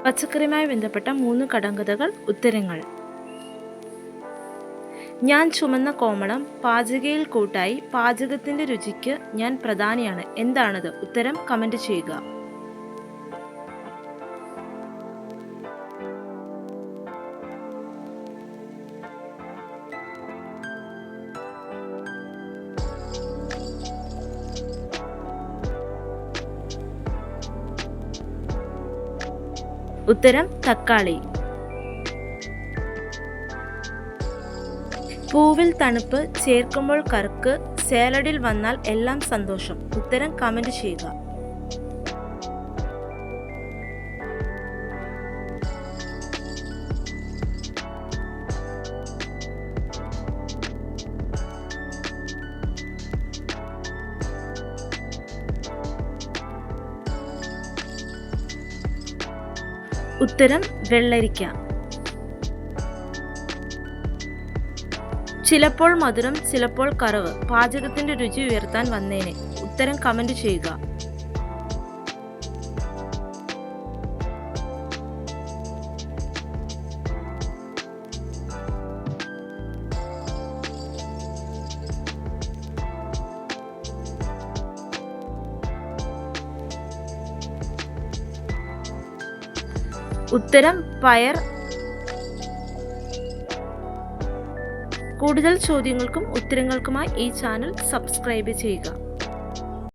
പച്ചക്കറിയുമായി ബന്ധപ്പെട്ട 3 കടങ്കഥകൾ. ഉത്തരങ്ങൾ: ഞാൻ ചുമന്ന കോമളം, പാചകയിൽ കൂട്ടായി, പാചകത്തിന്റെ രുചിക്ക് ഞാൻ പ്രധാനിയാണ്. എന്താണത്? ഉത്തരം കമന്റ് ചെയ്യുക. ഉത്തരം തക്കാളി. പൂവിൽ തണുപ്പ്, ചേർക്കുമ്പോൾ കറുക്ക്, സാലഡിൽ വന്നാൽ എല്ലാം സന്തോഷം. ഉത്തരം കമന്റ് ചെയ്യുക. ഉത്തരം വെള്ളരിക്ക. ചിലപ്പോൾ മധുരം, ചിലപ്പോൾ കറവ്, പാചകത്തിന്റെ രുചി ഉയർത്താൻ വന്നേനെ. ഉത്തരം കമന്റ് ചെയ്യുക. ഉത്തരം പയർ. കൂടുതൽ ചോദ്യങ്ങൾക്കും ഉത്തരങ്ങൾക്കുമായി ഈ ചാനൽ സബ്സ്ക്രൈബ് ചെയ്യുക.